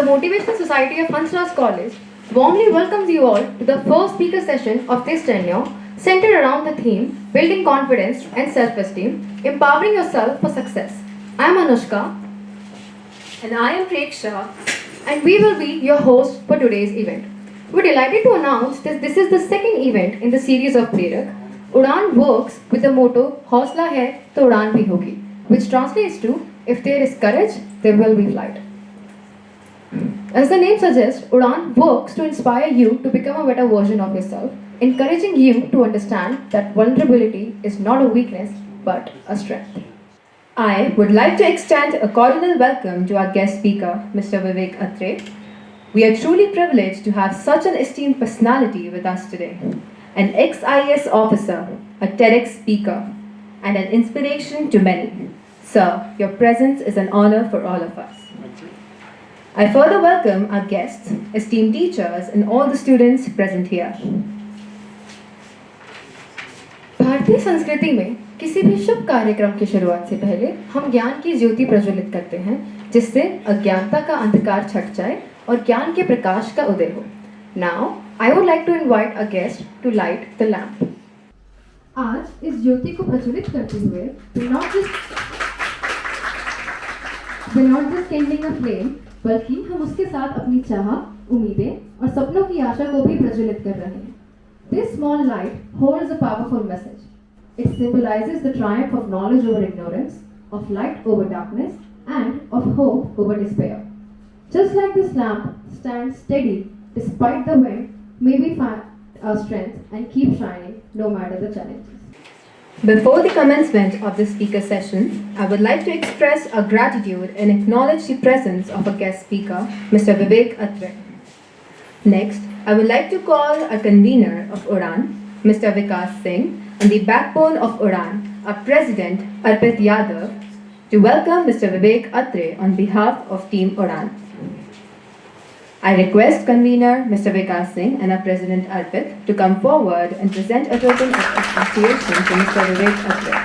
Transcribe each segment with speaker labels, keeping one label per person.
Speaker 1: Motivational Society of Hansraj College warmly welcomes you all to the first speaker session of this tenure, centered around the theme Building Confidence and Self-Esteem, Empowering Yourself for Success. I am Anushka.
Speaker 2: And I am Preksha.
Speaker 1: And we will be your hosts for today's event. We're delighted to announce that this is the second event in the series of Prerak. Udan works with the motto Hausla hai to Udan bhi hogi, which translates to if there is courage, there will be flight. As the name suggests, Udan works to inspire you to become a better version of yourself, encouraging you to understand that vulnerability is not a weakness but a strength.
Speaker 2: I would like to extend a cordial welcome to our guest speaker, Mr. Vivek Atre. We are truly privileged to have such an esteemed personality with us today. An ex-IAS officer, a TEDx speaker, and an inspiration to many. Sir, your presence is an honor for all of us. I further welcome our guests, esteemed teachers, and all the students present here.
Speaker 1: भारतीय संस्कृति में किसी भी शुभ कार्यक्रम की शुरुआत से पहले हम ज्ञान की ज्योति प्रज्वलित करते हैं, जिससे अज्ञानता का अंधकार छट जाए और ज्ञान के प्रकाश का उदय हो. Now, I would like to invite a guest to light the lamp. आज इस ज्योति को प्रज्वलित करते हुए we're not just kindling a flame, बल्कि हम उसके साथ अपनी चाह, उम्मीदें और सपनों की आशा को भी प्रज्वलित कर रहे हैं. This small light holds a powerful message. It symbolizes the triumph of knowledge over ignorance, of light over darkness, and of hope over despair. Just like this lamp stands steady despite the wind, may we find our strength and keep shining no matter the challenges.
Speaker 2: Before the commencement of this speaker session, I would like to express our gratitude and acknowledge the presence of a guest speaker, Mr. Vivek Atre. Next, I would like to call our convener of Udan, Mr. Vikas Singh, and the backbone of Udan, our president, Arpit Yadav, to welcome Mr. Vivek Atre on behalf of Team Udan. I request convener Mr. Vikas Singh and our president Arpit to come forward and present a token of appreciation to Mr. Vivek Atre.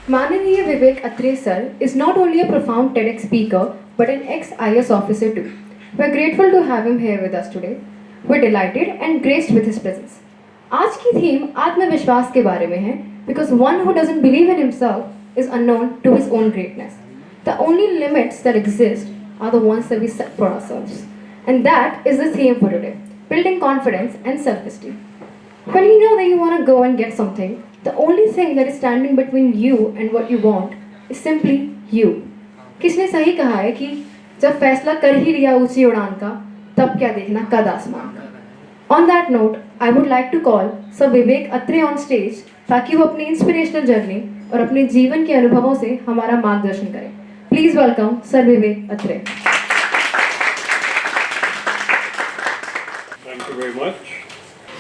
Speaker 1: Mananiya Vivek Atre sir is not only a profound TEDx speaker but an ex-IAS officer too. We're grateful to have him here with us today. We're delighted and graced with his presence. आज की theme आत्मविश्वास के बारे में है because one who doesn't believe in himself is unknown to his own greatness. The only limits that exist are the ones that we set for ourselves. And that is the theme for today, building confidence and self-esteem. When you know that you want to go and get something, the only thing that is standing between you and what you want is simply you. किसने सही कहा है कि जब फैसला कर ही लिया ऊंची उड़ान का, तब क्या देखना कद आसमान का. On that note, I would like to call Sir Vivek Atre on stage ताकि वो अपनी inspirational journey और अपने जीवन के अनुभवों से हमारा मार्गदर्शन करें. Please welcome Sir Vivek Atre.
Speaker 3: Thank you very much.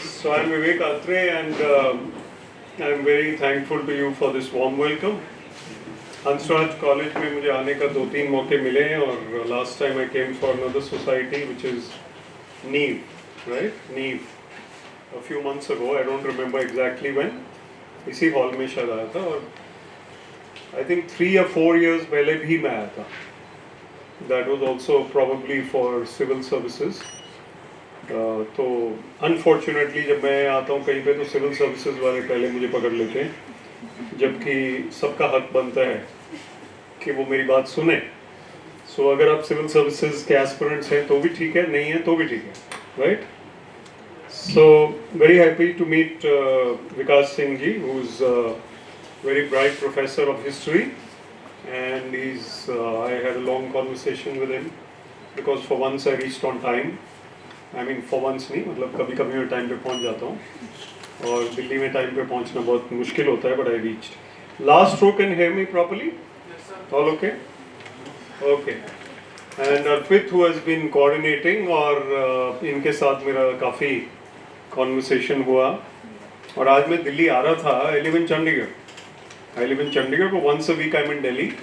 Speaker 3: So I'm Vivek Atre and I'm very thankful to you for this warm welcome. Hansraj college में मुझे आने का 2-3 मौके मिले हैं और last time I came for another society which is नीव, right, नीव, a few months ago, I don't remember exactly when, इसी हॉल में शायद आया था और आई थिंक 3 या 4 years पहले भी मैं आया था. That was also probably for civil services. तो अनफॉर्चुनेटली जब मैं आता हूँ कहीं पे तो सिविल सर्विसेज वाले पहले मुझे पकड़ लेते हैं, जबकि सबका हक बनता है कि वो मेरी बात सुने. सो अगर आप सिविल सर्विसेज के एस्पिरेंट्स हैं तो भी ठीक है, नहीं है तो भी ठीक है, right. So very happy to meet Vikas Singh ji, who is very bright professor of history and I had a long conversation with him because for once I reached on time. I mean for once नहीं, मतलब कभी कभी मैं time पे पहुंच जाता हूँ और दिल्ली में टाइम पे पहुंचना बहुत मुश्किल होता है, but I reached. Last row can hear me properly? All okay? Okay. And Arpit who has been coordinating, और इनके साथ मेरा काफ़ी कॉन्वर्सेशन हुआ. और आज मैं दिल्ली आ रहा था. I live in Chandigarh, but once a week I'm in Delhi.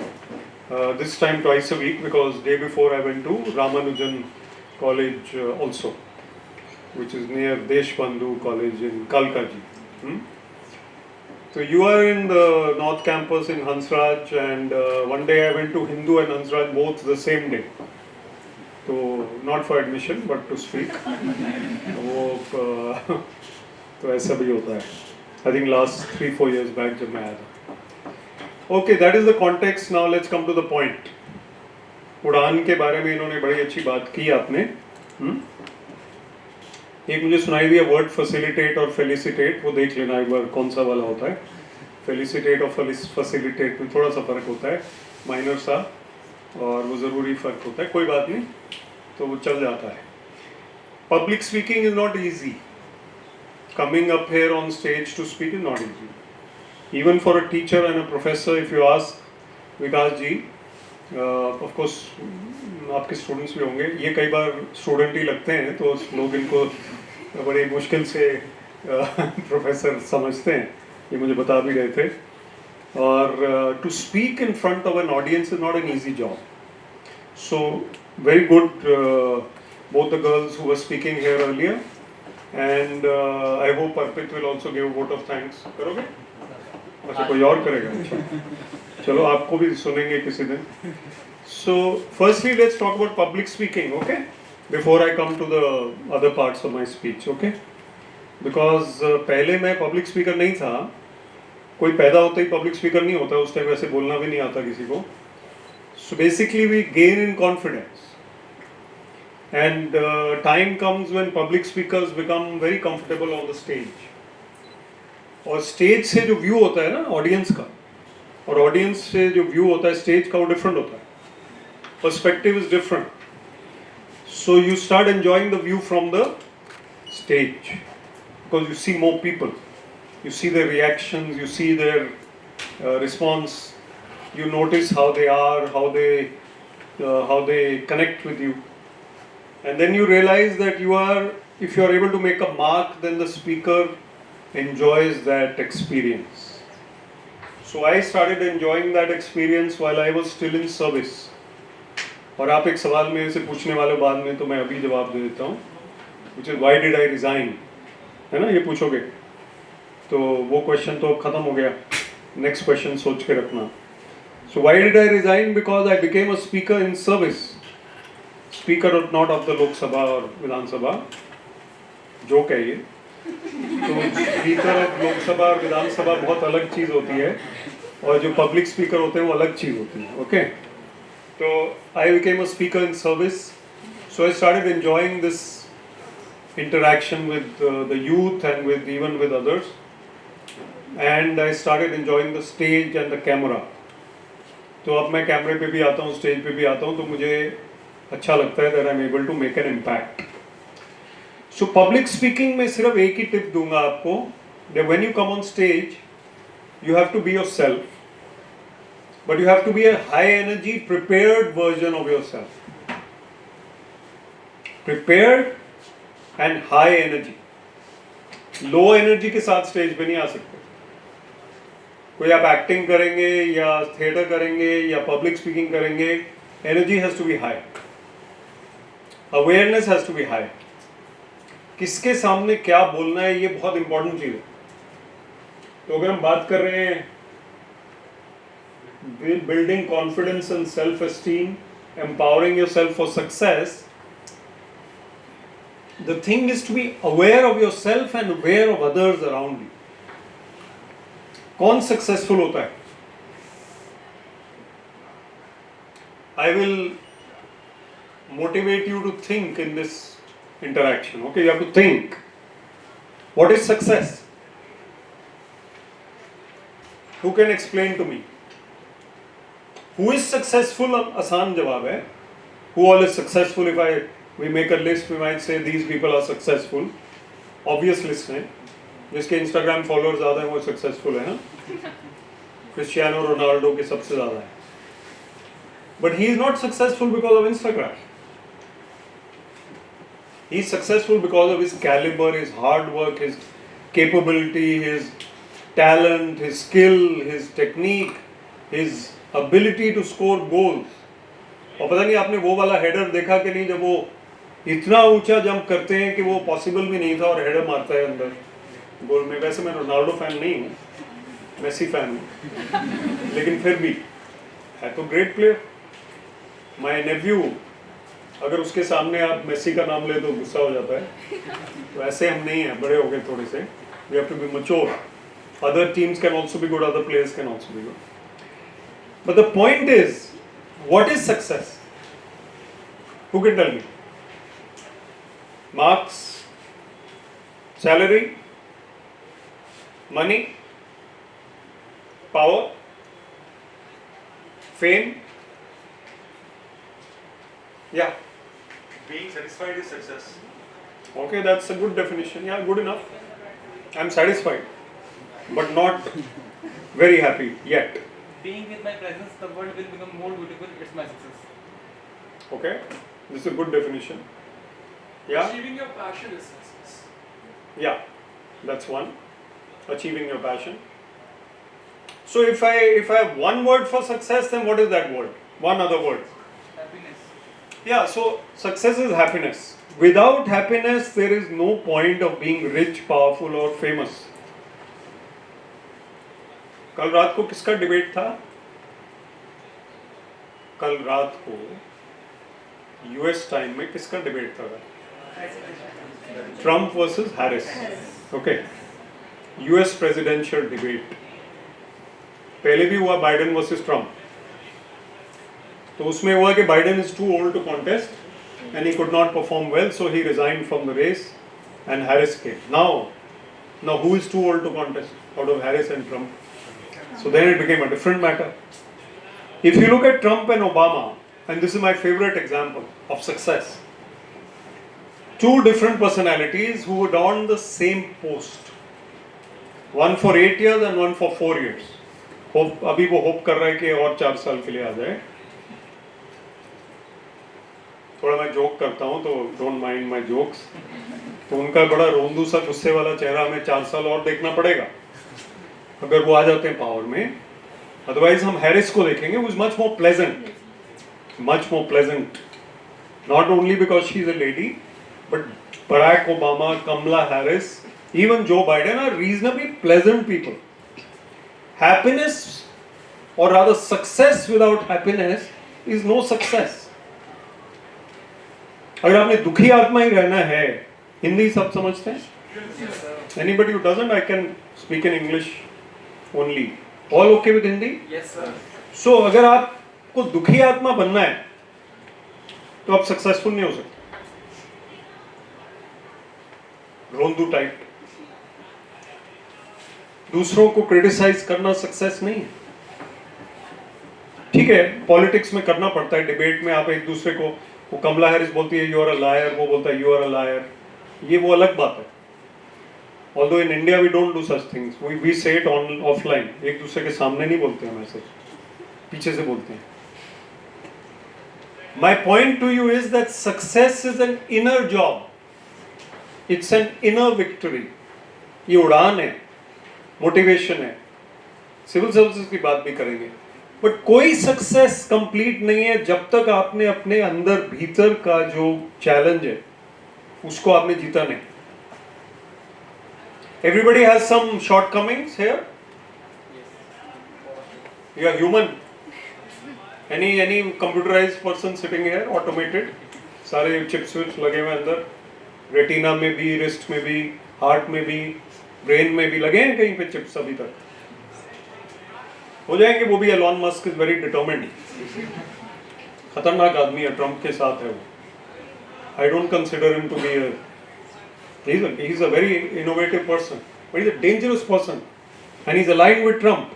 Speaker 3: This time twice a week because day before I went to Ramanujan college also, which is near Deshbandhu College in Kalkaji. So you are in the North Campus in Hansraj, and one day I went to Hindu and Hansraj both the same day. So not for admission but to speak. वो तो ऐसा भी होता है. I think last 3-4 years back जब मैं आया था. Okay, that is the context. Now let's come to the point. उड़ान के बारे में इन्होंने बड़ी अच्छी बात की आपने. एक मुझे सुनाई दिया वर्ड फैसिलिटेट और फेलिसिटेट, वो देख लेना एक बार कौन सा वाला होता है. फेलिसिटेट और फैसिलिटेट में थोड़ा सा फर्क होता है, माइनर सा, और वो ज़रूरी फ़र्क होता है. कोई बात नहीं, तो वो चल जाता है. Public speaking is not easy. Coming up here on stage to speak is not easy. Even for a teacher and a professor, if you ask Vikas ji, of course आपके स्टूडेंट्स भी होंगे, ये कई बार स्टूडेंट ही लगते हैं तो लोग इनको बड़ी मुश्किल से प्रोफेसर समझते हैं, ये मुझे बता भी रहे थे. और to speak in front of an audience is not an easy job. So very good both the girls who were speaking here earlier, and I hope Arpit will also give vote of thanks. करोगे? अच्छा, कोई और करेगा? अच्छा, चलो आपको भी सुनेंगे किसी दिन. So firstly let's talk about public speaking, okay, before I come to the other parts of my speech, okay, because पहले मैं public speaker नहीं था. कोई पैदा होता ही public speaker नहीं होता, उस टाइम वैसे बोलना भी नहीं आता किसी को. So basically we gain in confidence, and time comes when public speakers become very comfortable on the stage. और stage से जो view होता है ना audience का, और audience से जो view होता है stage का, वो different होता है. Perspective is different. So you start enjoying the view from the stage because you see more people, you see their reactions, you see their response, you notice how they are, how they connect with you, and then you realize that if you are able to make a mark, then the speaker enjoys that experience. So I started enjoying that experience while I was still in service. और आप एक सवाल मेरे से पूछने वाले बाद में, तो मैं अभी जवाब दे देता हूँ, which is why did I resign, है ना, ये पूछोगे तो वो क्वेश्चन तो अब ख़त्म हो गया. नेक्स्ट क्वेश्चन सोच के रखना. सो why did I resign? Because I became a speaker in service. Speaker not of the लोक सभा और विधानसभा, जोक है ये. तो स्पीकर ऑफ लोकसभा और विधानसभा बहुत अलग चीज़ होती है, और जो पब्लिक स्पीकर होते हैं वो अलग चीज़ होती है. Okay, So I became a speaker in service. So I started enjoying this interaction with the youth and even with others. And I started enjoying the stage and the camera. तो अब मैं कैमरे पे भी आता हूँ, स्टेज पे भी आता हूँ, तो मुझे अच्छा लगता है that I'm able to make an impact. So public speaking में सिर्फ एक ही टिप दूंगा आपको, that when you come on stage, you have to be yourself. But you have to be a high energy, prepared version of yourself. Prepared and high energy. Low energy के साथ stage पे नहीं आ सकते. कोई आप acting करेंगे या theatre करेंगे या पब्लिक स्पीकिंग करेंगे, energy has to be high, awareness has to be high. किसके सामने क्या बोलना है, ये बहुत इंपॉर्टेंट चीज है. तो अगर हम बात कर रहे हैं building confidence and self-esteem, empowering yourself for success, the thing is to be aware of yourself and aware of others around you. कौन successful होता है? I will motivate you to think in this interaction. Okay, you have to think. What is success? Who can explain to me? Who is successful? आसान जवाब है. Who all is successful? If we make a list, we might say these people are successful. Obvious list है. जिसके Instagram followers ज़्यादा हैं वो successful है, ना? क्रिस्टियानो रोनाल्डो के सबसे ज़्यादा है. But he is not successful because of Instagram. He is successful because of his caliber, his hard work, his capability, his talent, his skill, his technique, his ability to score goals. और पता नहीं आपने वो वाला header देखा कि नहीं, जब वो इतना ऊंचा जंप करते हैं कि वो पॉसिबल भी नहीं था और हेडर मारता है अंदर गोल में। वैसे मैं रोनाल्डो फैन नहीं हूँ, मेसी फैन हूँ, लेकिन फिर भी है तो ग्रेट प्लेयर। माय नेफ्यू, अगर उसके सामने आप मेसी का नाम ले तो गुस्सा हो जाता है। तो ऐसे हम नहीं हैं, बड़े हो गए थोड़े से। We have to be mature. Other teams can also be good, other players can also be good. But the point is, what is success? Who can tell me? Marks, salary, money, power, fame? Yeah.
Speaker 4: Being satisfied is success.
Speaker 3: Okay, that's a good definition. Yeah, good enough. I'm satisfied, but not very happy yet.
Speaker 4: Being with my presence, the world will become more beautiful. It's my success.
Speaker 3: Okay, this is a good definition. Yeah,
Speaker 4: Achieving your passion is success.
Speaker 3: yeah, that's one. Achieving your passion. So if I have one word for success, then what is that word? One other word.
Speaker 4: Happiness.
Speaker 3: Yeah, so success is happiness. Without happiness, there is no point of being rich, powerful, or famous. कल रात को किसका debate था? कल रात को US time में किसका डिबेट था? Trump versus Harris. Okay, US presidential debate. पहले भी हुआ बाइडेन वर्सेस ट्रम्प। तो उसमें हुआ कि Biden is too old to contest and he could not perform well, so he resigned from the race and Harris came. Now who is too old to contest out of Harris and Trump? So then it became a different matter. If you look at Trump and Obama, and this is my favorite example of success, two different personalities who were on the same post, one for 8 years and one for 4 years. अभी वो hope कर रहा है कि और 4 साल के लिए आ जाए। थोड़ा मैं जोक करता हूँ तो डोंट माइंड माई जोक्स। तो उनका बड़ा रोंदू सा गुस्से वाला चेहरा हमें 4 साल और देखना पड़ेगा अगर वो आ जाते हैं पावर में। अदरवाइज हम हैरिस को देखेंगे, who is much more pleasant, not only because she is a lady, but Barack Obama, Kamala Harris, even Joe Biden are reasonably pleasant people. Happiness, or rather success without happiness is no success. अगर आपने दुखी आत्मा ही रहना है, हिंदी सब समझते हैं? Anybody who doesn't, I can speak in English only. All okay with Hindi?
Speaker 4: Yes, sir.
Speaker 3: So अगर आपको दुखी आत्मा बनना है तो आप सक्सेसफुल नहीं हो सकते। रोंदू टाइप, दूसरों को क्रिटिसाइज करना सक्सेस नहीं है। ठीक है, पॉलिटिक्स में करना पड़ता है, डिबेट में आप एक दूसरे को, वो कमला हैरिस बोलती है यू आर अ लायर, वो बोलता है यू आर अ लायर, ये वो अलग बात है। Although in India we don't do such things, we say it offline, एक दूसरे के सामने नहीं बोलते हम ऐसे, पीछे से बोलते हैं। My point to you is that success is an inner job, it's an inner victory. ये उड़ान है, मोटिवेशन है, सिविल सर्विसेज की बात भी करेंगे, बट कोई सक्सेस कंप्लीट नहीं है जब तक आपने अपने अंदर भीतर का जो चैलेंज है उसको आपने जीता नहीं। Everybody has some shortcomings here. You are human. Any computerized person sitting here, automated. सारे chips लगे हुए अंदर, रेटिना में भी, रिस्ट में भी, हार्ट में भी, ब्रेन में भी लगे हैं कहीं पे चिप्स अभी तक। हो जाएंगे वो भी। Elon Musk is very determined, खतरनाक आदमी है, ट्रम्प के साथ है वो। I don't consider him to be he's a very innovative person, but he's a dangerous person, and he's aligned with Trump,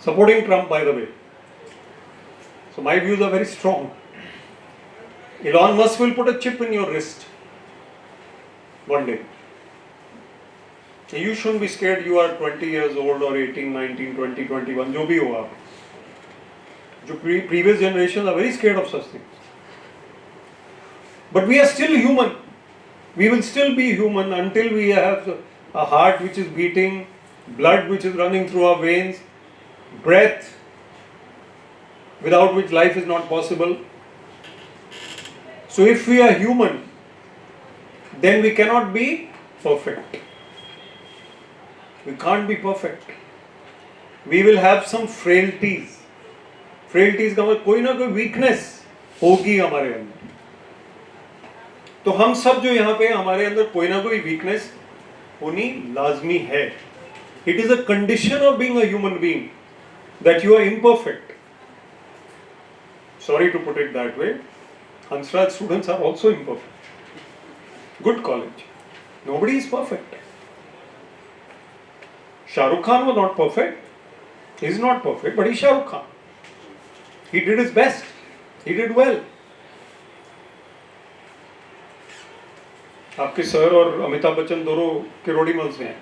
Speaker 3: supporting Trump, by the way. So my views are very strong. Elon Musk will put a chip in your wrist one day. You shouldn't be scared. You are 20 years old or 18, 19, 20, 21, जो भी हो आप। जो previous generations are very scared of such things. But we are still human. We will still be human until we have a heart which is beating, blood which is running through our veins, breath without which life is not possible. So if we are human, then we cannot be perfect. We can't be perfect. We will have some frailties. Frailties का मतलब कोई ना कोई weakness होगी हमारे अंदर. तो हम सब जो यहाँ पे हमारे अंदर कोई ना कोई weakness होनी लाजमी है. It is a condition of being a human being that you are imperfect. Sorry to put it that way. Hansraj students are also imperfect. Good college. Nobody is perfect. Shah Rukh Khan was not perfect. He is not perfect, but he is Shah Rukh Khan. He did his best. He did well. आपके sir और अमिताभ बच्चन दोनों किरोड़ी मल से हैं.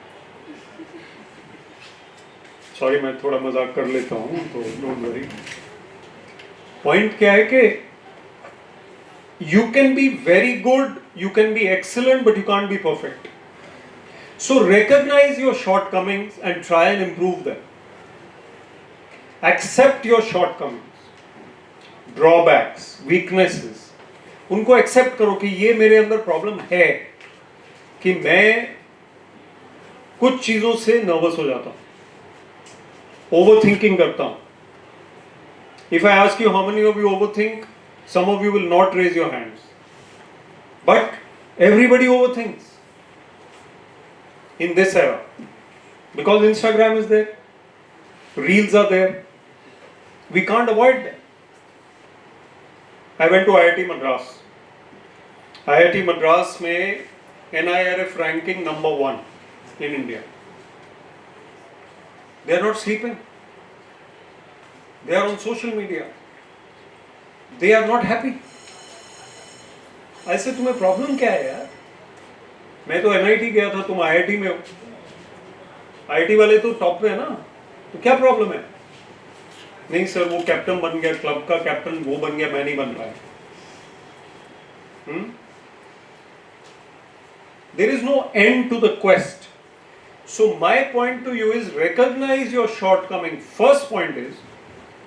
Speaker 3: Sorry मैं थोड़ा मजाक कर लेता हूँ तो डोंट वरी. पॉइंट क्या है कि you can be very good, you can be excellent, but you can't be perfect. So recognize your shortcomings and try and improve them. Accept your shortcomings, drawbacks, weaknesses. उनको accept करो कि ये मेरे अंदर problem है कि मैं कुछ चीजों से नर्वस हो जाता हूँ, ओवरथिंकिंग करता हूँ. If I ask you how many of you overthink, some of you will not raise your hands. But everybody overthinks in this era because Instagram is there, reels are there. We can't avoid them. I went to IIT Madras. IIT Madras में NIRF ranking number 1 in India. They are not sleeping. They are on social media. They are not happy. ऐसे तुम्हें problem क्या है यार? मैं तो NIT गया था, तुम IIT में हो. IIT वाले तो टॉप पे है ना, तो क्या प्रॉब्लम है? नहीं सर वो कैप्टन बन गया, क्लब का कैप्टन वो बन गया, मैं नहीं बन रहा है. There is no end to the quest. So my point to you is recognize your shortcoming. First point is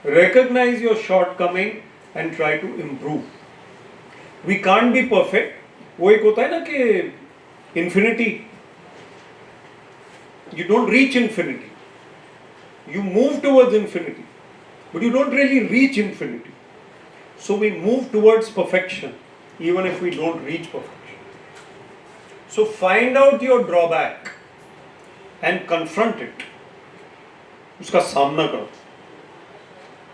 Speaker 3: recognize your shortcoming and try to improve. We can't be perfect. वो एक होता है ना कि infinity. You don't reach infinity. You move towards infinity, but you don't really reach infinity. So we move towards perfection, even if we don't reach perfection. So find out your drawback and confront it. उसका सामना करो.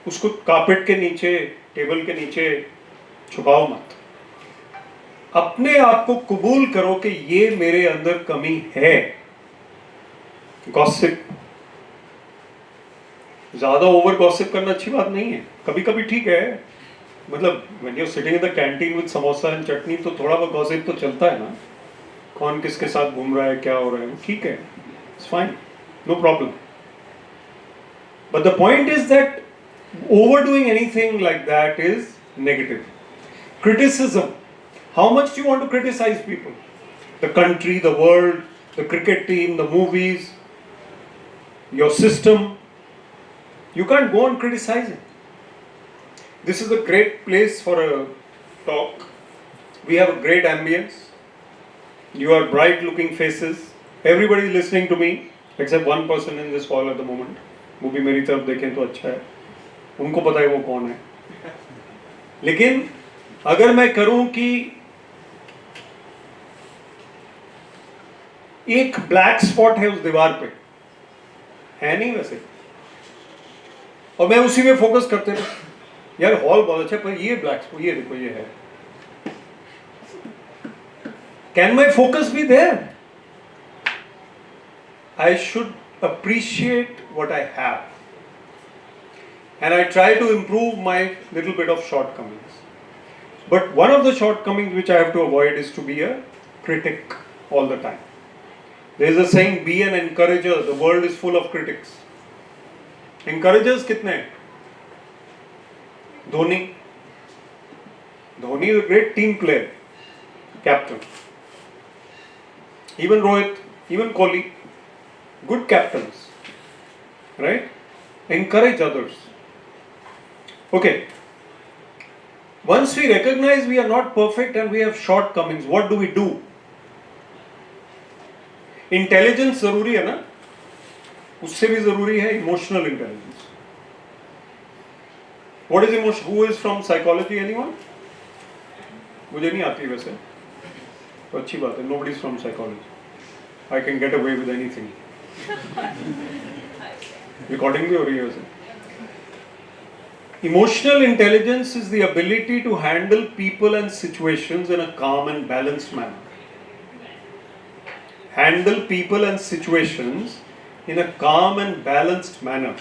Speaker 3: उसको carpet के नीचे, table के नीचे छुपाओ मत. अपने आप को कबूल करो कि ये मेरे अंदर कमी है. गॉसिप, ज्यादा ओवर गॉसिप करना अच्छी बात नहीं है. कभी कभी ठीक है, मतलब when you're sitting in the canteen with samosa and chutney तो थोड़ा बहुत गॉसिप तो चलता है ना. कौन किसके साथ घूम रहा है, क्या हो रहा है, ठीक है, it's fine, no problem. But the point is that overdoing anything like that is negative. Criticism. How much do you want to criticize people? The country, the world, the cricket team, the movies, your system. You can't go on criticizing. This is a great place for a talk. We have a great ambience. You are bright looking faces. Everybody is listening to me except one person in this hall at the moment. वो भी मेरी तरफ देखें तो अच्छा है. उनको पता है वो कौन है. लेकिन अगर मैं करूं कि एक ब्लैक स्पॉट है उस दीवार पे, है नहीं वैसे, और मैं उसी में फोकस करते रहे, यार हॉल बहुत अच्छा पर ये ब्लैक स्पॉट, ये देखो ये है. Can my focus be there? I should appreciate what I have. And I try to improve my little bit of shortcomings. But one of the shortcomings which I have to avoid is to be a critic all the time. There is a saying, be an encourager. The world is full of critics. Encouragers कितने हैं? Dhoni. Dhoni is a great team player, captain. Even Rohit, even Kohli, good captains, right? Encourage others. Okay. Once we recognize we are not perfect and we have shortcomings, what do? Intelligence जरूरी है ना, उससे भी जरूरी है emotional intelligence. What is emotion? Who is from psychology? Anyone? मुझे नहीं आती वैसे, तो अच्छी बात है. Nobody is from psychology. I can get away with anything. Recording भी हो रही है वैसे. Emotional intelligence is the ability to handle people and situations in a calm and balanced manner. Handle people and situations in a calm and balanced manner.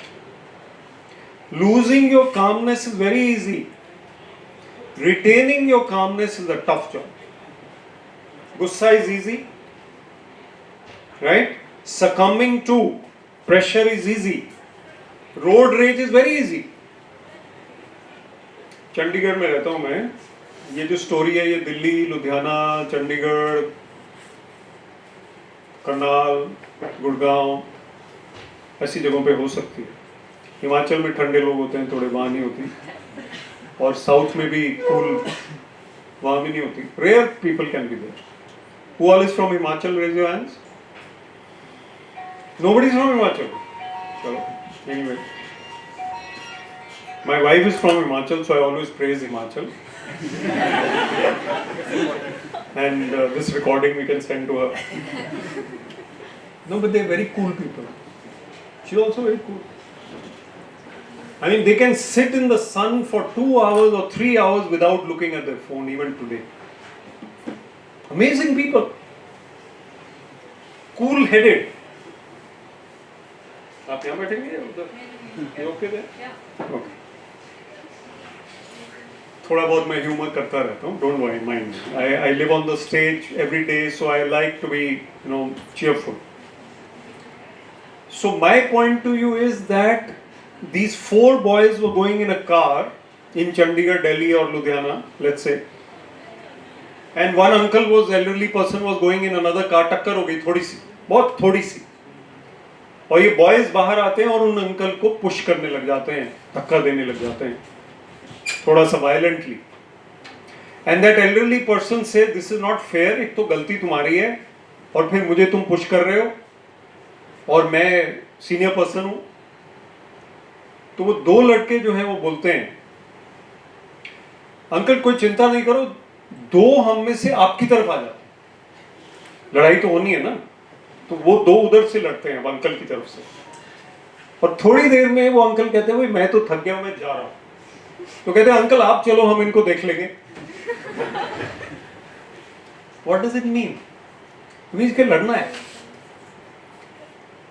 Speaker 3: Losing your calmness is very easy. Retaining your calmness is a tough job. Gussa is easy, right? Succumbing to pressure is easy. Road rage is very easy. Chandigarh में रहता हूँ मैं. ये जो story है ये दिल्ली, लुधियाना, चंडीगढ़, करनाल, गुड़गांव ऐसी जगहों पे हो सकती है. हिमाचल में ठंडे लोग होते हैं थोड़े, वहाँ नहीं होती. और साउथ में भी कूल वहाँ भी नहीं होती. Rare people can be there. Who all is from Himachal? Raise your hands. Nobody is from Himachal. Chalo. Anyway. My wife is from Himachal, so I always praise Himachal. And this recording we can send to her. No, but they're very cool people. She's also very cool. I mean, they can sit in the sun for 2 hours or 3 hours without looking at their phone, even today. Amazing people. Cool-headed. आप यहाँ बैठेंगे या उधर? You okay there? Yeah. Okay. थोड़ा बहुत मैं humour करता रहता हूँ. Don't worry, mind. I live on the stage every day, so I like to be, cheerful. So my point to you is that these 4 boys were going in a car in Chandigarh, Delhi or Ludhiana, let's say. And one uncle was, elderly person was going in another car, टक्कर हो गई थोड़ी सी, बहुत थोड़ी सी. और ये boys बाहर आते हैं और उन अंकल को पुश करने लग जाते हैं, धक्का देने लग जाते हैं, थोड़ा सा violently. And that elderly person से दिस इज नॉट फेयर. एक तो गलती तुम्हारी है और फिर मुझे तुम पुश कर रहे हो और मैं सीनियर पर्सन हूं. तो वो 2 लड़के जो हैं वो बोलते हैं, अंकल कोई चिंता नहीं करो, 2 हम में से आपकी तरफ आ जाते. लड़ाई तो होनी है ना, तो वो 2 उधर से लड़ते हैं अंकल की तरफ से. और थोड़ी देर में वो अंकल कहते हैं भाई मैं तो थक गया, मैं जा रहा हूं. तो कहते हैं अंकल आप चलो, हम इनको देख लेंगे. What does it mean? Means के लड़ना है.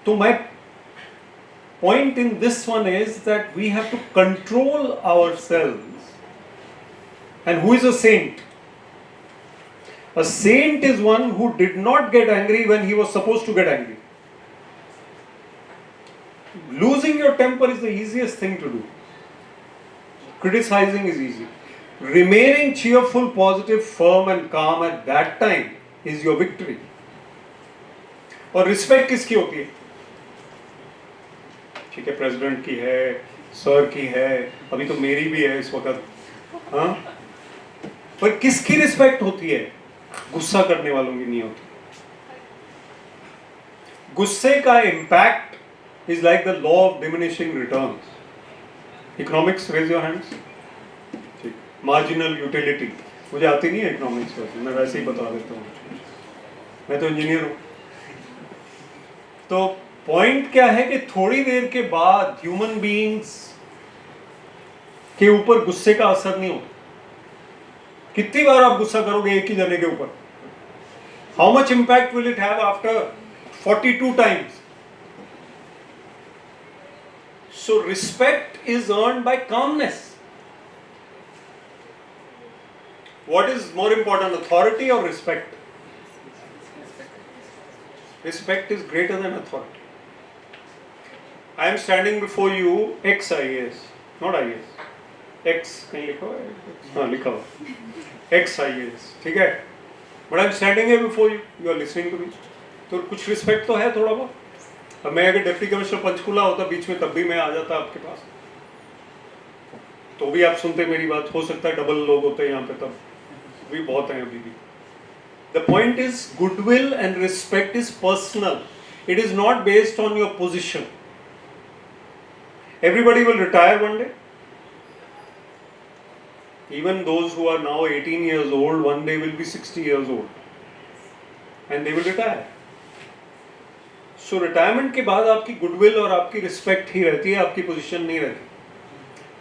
Speaker 3: तो my point in this one is that we have to control ourselves. And who is a saint? A saint is one who did not get angry when he was supposed to get angry. Losing your temper is the easiest thing to do. Criticizing is easy. Remaining cheerful, positive, firm and calm at that time is your victory. और respect किसकी होती है? ठीक है, president की है, sir की है, अभी तो मेरी भी है इस वक्त. हाँ, पर किसकी रिस्पेक्ट होती है? गुस्सा करने वालों की नहीं होती. गुस्से का impact is like the law of diminishing returns. Economics, raise your hands. ठीक. मार्जिनल यूटिलिटी मुझे आती नहीं है इकोनॉमिक्स, मैं वैसे ही बता देता हूँ, मैं तो इंजीनियर हूँ. तो पॉइंट क्या है कि थोड़ी देर के बाद ह्यूमन बीइंग्स के ऊपर गुस्से का असर नहीं होता. कितनी बार आप गुस्सा करोगे एक ही जने के ऊपर? How much impact will it have after 42 times? So respect is earned by calmness. What is more important, authority और respect? Respect is greater than authority. I am standing before you, ex-IAS, not IAS. Ex, कहीं लिखा हुआ है? हाँ, लिखा हुआ. Ex-IAS, ठीक है? But I am standing here before you. You are listening to me. तो कुछ respect तो है थोड़ा बहुत. अब मैं अगर डिप्टी कमिश्नर पंचकुला होता बीच में, तब भी मैं आ जाता आपके पास. तो भी आप सुनते मेरी बात, हो सकता है डबल लोग होते हैं यहाँ पे, तब भी बहुत हैं अभी भी. The point is, goodwill and respect is personal. It is not based on your position. Everybody will retire one day. Even those who are now 18 years old, one day will be 60 years old. And they will retire. So retirement के बाद आपकी goodwill और आपकी respect ही रहती है, आपकी position नहीं रहती.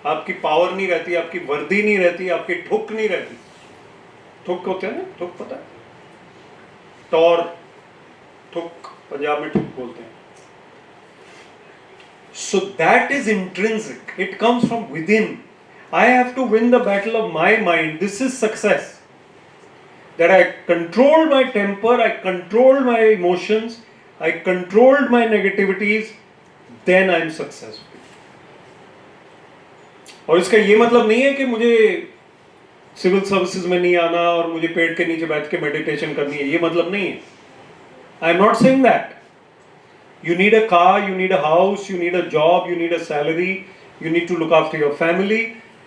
Speaker 3: आपकी पावर नहीं रहती, आपकी वर्दी नहीं रहती, आपकी ठुक नहीं रहती. ठुक होते हैं ना, ठुक पता है? टॉर, ठुक, पंजाब में ठुक बोलते हैं. So that is intrinsic. It comes from within. I have to win the battle of my mind. This is success. That I controlled my temper, I controlled my emotions, I controlled my negativities, then I am successful. और इसका ये मतलब नहीं है कि मुझे civil services में नहीं आना और मुझे पेड़ के नीचे बैठ के मेडिटेशन करनी है, ये मतलब नहीं है. I am not saying that. You need a car, you need a house, you need a job, you need a salary, you need to look after your family,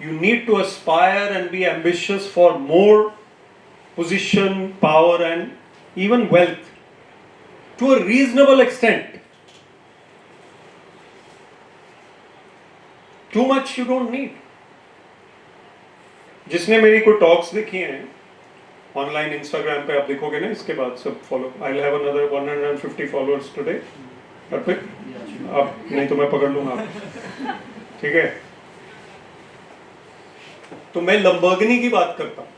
Speaker 3: you need to aspire and be ambitious for more position, power and even wealth to a reasonable extent. Too much you don't need. जिसने मेरी कोई talks देखी हैं online Instagram पे, आप देखोगे ना इसके बाद सब follow. I have another 150 followers today. Arpit, आप नहीं तो मैं पकड़ लूंगा. ठीक है, तो मैं लंबर्गिनी की बात करता हूं.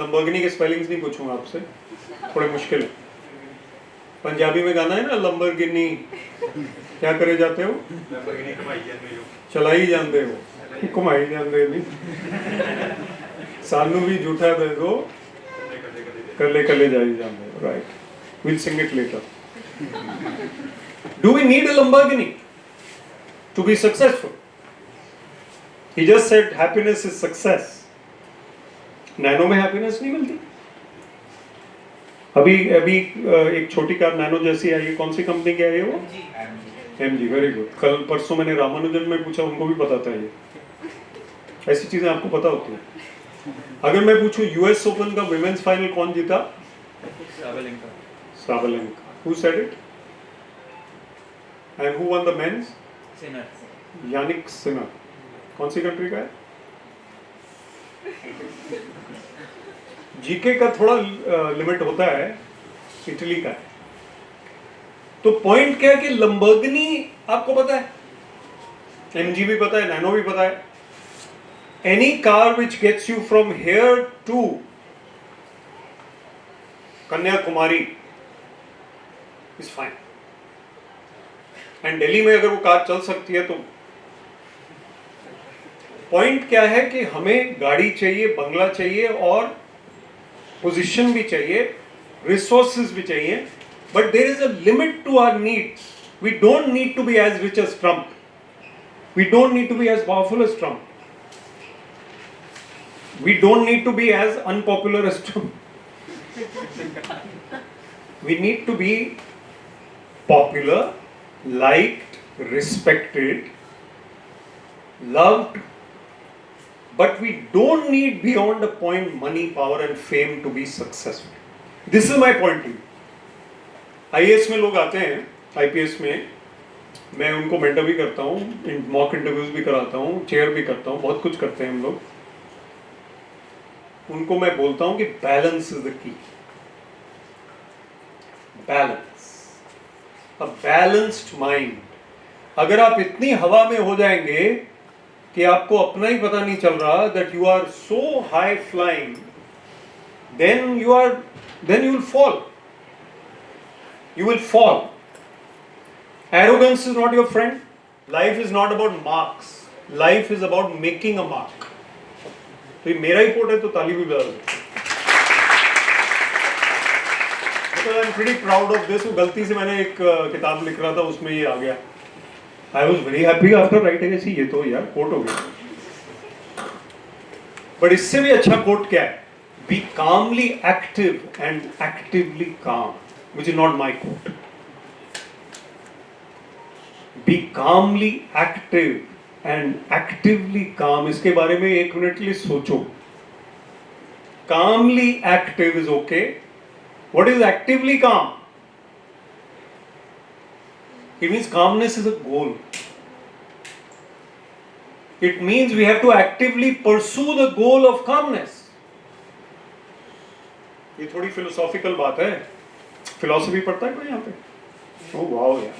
Speaker 3: लंबर्गिनी के स्पेलिंग्स नहीं पूछूंगा आपसे, थोड़े मुश्किल है. पंजाबी में गाना है ना, लंबर्गिनी क्या करे जाते हो, चलाई जानते हो, घुमाई जानते नहीं, सानू भी झूठा दे दो, कले कले जाई जानते हो. Right, we'll sing it later. Do we need a Lamborghini to be successful? He just said happiness is success. Nano में हैप्पीनेस नहीं मिलती. अभी एक छोटी कार नैनो जैसी आई है, कौन सी कंपनी की आई है वो? MG. Very good. कल परसों मैंने रामानुजन में पूछा, उनको भी पता था ये. ऐसी चीजें आपको पता होती हैं. अगर मैं पूछूं US ओपन का विमेंस फाइनल कौन जीता? Sabalenka. Who said it? And who won the men's?
Speaker 4: Sinner.
Speaker 3: Yannick Sinner. कौन सी कंट्री का है? जीके का थोड़ा लिमिट होता है, इटली का है. तो पॉइंट क्या है कि लंबर्गिनी आपको पता है, MG भी पता है, नैनो भी पता है. Any car which gets you from here to Kanyakumari is fine. And Delhi में अगर वो कार चल सकती है तो. पॉइंट क्या है कि हमें गाड़ी चाहिए, बंगला चाहिए और पोजीशन भी चाहिए, रिसोर्सेज भी चाहिए, but there is a limit to our needs. We don't need to be as rich as Trump. We don't need to be as powerful as Trump. We don't need to be as unpopular as Trump. We need to be popular, liked, respected, loved, but we don't need beyond a point money, power and fame to be successful. This is my point to you. IAS में लोग आते हैं, IPS में मैं उनको mentor भी करता हूँ, मॉक इंटरव्यूज भी कराता हूँ, चेयर भी करता हूँ, बहुत कुछ करते हैं हम लोग. उनको मैं बोलता हूँ कि balance is the key. Balance, a balanced mind. अगर आप इतनी हवा में हो जाएंगे कि आपको अपना ही पता नहीं चल रहा, that you are so high flying, then you will fall. You will fall. Arrogance is not your friend. Life is not about marks. Life is about making a mark. तो ये मेरा ही कोट है, तो ताली भी बजा दो. I am pretty proud of this. गलती से मैंने एक किताब लिख रहा था, उसमें ये आ गया. I was very happy after writing ऐसी, ये तो यार कोट हो गया. But इससे भी अच्छा कोट क्या है? Be calmly active and actively calm, which is not my quote. Be calmly active and actively काम, इसके बारे में एक मिनट के लिए सोचो. Calmly active is okay. What is actively calm? It means calmness is a goal. It means we have to actively pursue the goal of calmness. ये थोड़ी philosophical बात है. Philosophy पढ़ता है कोई यहाँ पे? Oh wow यार.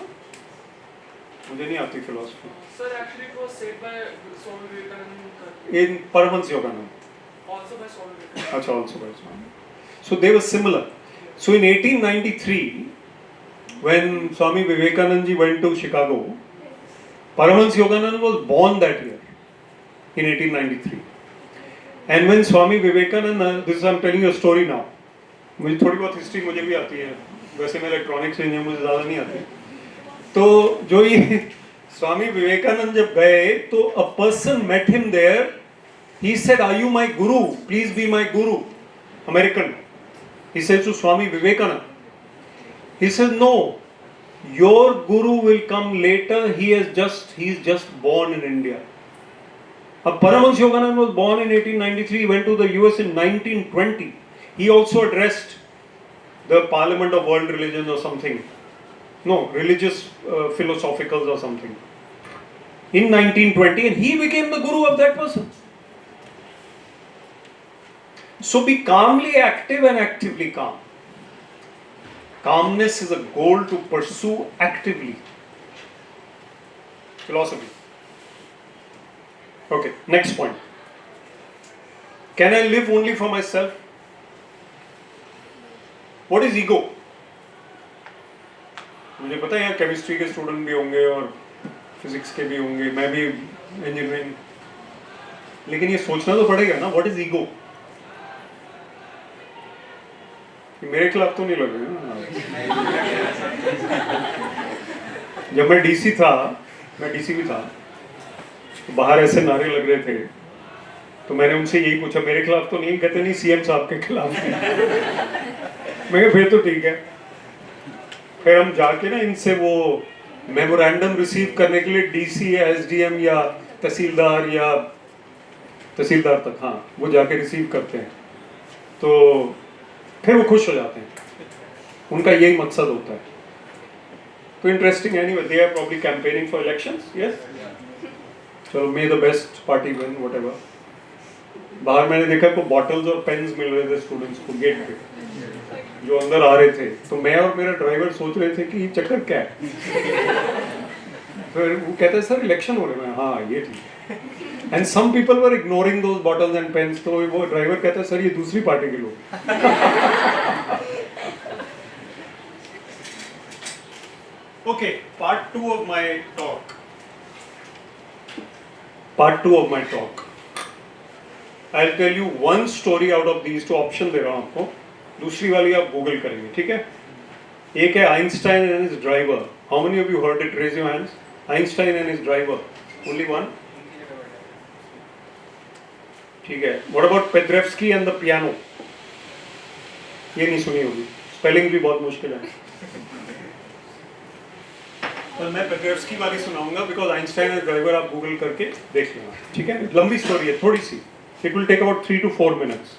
Speaker 3: मुझे नहीं आती philosophy.
Speaker 4: Sir, actually it was said by Swami Vivekananda.
Speaker 3: In Paramahansa Yogananda.
Speaker 4: Also by Swami Vivekananda.
Speaker 3: Achha, also by Swami. So they were similar. So in 1893, when Swami Vivekananda ji went to Chicago, Paramahansa Yogananda was born that year, in 1893. And when Swami Vivekananda, this is I'm telling you a story now. मुझे थोड़ी बहुत history मुझे भी आती है, वैसे मैं electronics engineer, मुझे ज़्यादा नहीं आती. तो जो ये स्वामी विवेकानंद जब गए तो a person met him there. He said, "Are you my guru? Please be my guru." American. He said to Swami Vivekananda. He said, "No, your guru will come later. He is just born in India." Paramahansa Yogananda was born in 1893. He went to the US in 1920. He also addressed the Parliament of World Religions or something. No, religious philosophicals or something. In 1920, and he became the guru of that person. So be calmly active and actively calm. Calmness is a goal to pursue actively. Philosophy. Okay, next point. Can I live only for myself? What is ego? मुझे पता है यहाँ chemistry के student भी होंगे और physics के भी होंगे, मैं भी इंजीनियरिंग, लेकिन ये सोचना तो पड़ेगा ना, व्हाट इज ईगो? मेरे खिलाफ तो नहीं लग रही ना. जब मैं डीसी था, मैं डीसी भी था, तो बाहर ऐसे नारे लग रहे थे, तो मैंने उनसे यही पूछा, मेरे खिलाफ तो नहीं? कहते नहीं, सीएम साहब के खिलाफ. मैं कहा फिर तो ठीक है. फिर हम जाके ना इनसे वो मेमोरेंडम रिसीव करने के लिए डीसी या एसडीएम या तहसीलदार तक, हाँ, वो जाके रिसीव करते हैं, तो फिर वो खुश हो जाते हैं. उनका यही मकसद होता है. तो इंटरेस्टिंग है. नहीं, they are probably campaigning for elections. Yes, चलो, may the best party win, whatever. बाहर मैंने देखा को बॉटल्स और पेन्स मिल रहे थे स्टूडेंट्स को गेट पे, जो अंदर आ रहे थे. तो मैं और मेरा ड्राइवर सोच रहे थे कि ये चक्कर क्या है. फिर वो कहते हैं, सर इलेक्शन हो रहे हैं. हाँ, ये ठीक है. And some people were ignoring those bottles and pens. तो वो ड्राइवर कहता है, सर ये दूसरी पार्टी के लोग. Okay, part two of my talk. I'll tell you one story out of these two. Option दे रहा हूं आपको, दूसरी वाली आप गूगल करेंगे, ठीक है? एक है Einstein and his driver. How many of you heard it? Raise your hands. Einstein and his driver. Only one. ठीक है. What about Paderewski and the piano? ये नहीं सुनी होगी, स्पेलिंग भी बहुत मुश्किल है. तो मैं पेद्रेव्स्की वाली सुनाऊंगा, बिकॉज आइंस्टाइन एंड ड्राइवर आप गूगल करके देख लेना, ठीक है? लंबी स्टोरी है थोड़ी सी. It will take about 3 to 4 minutes.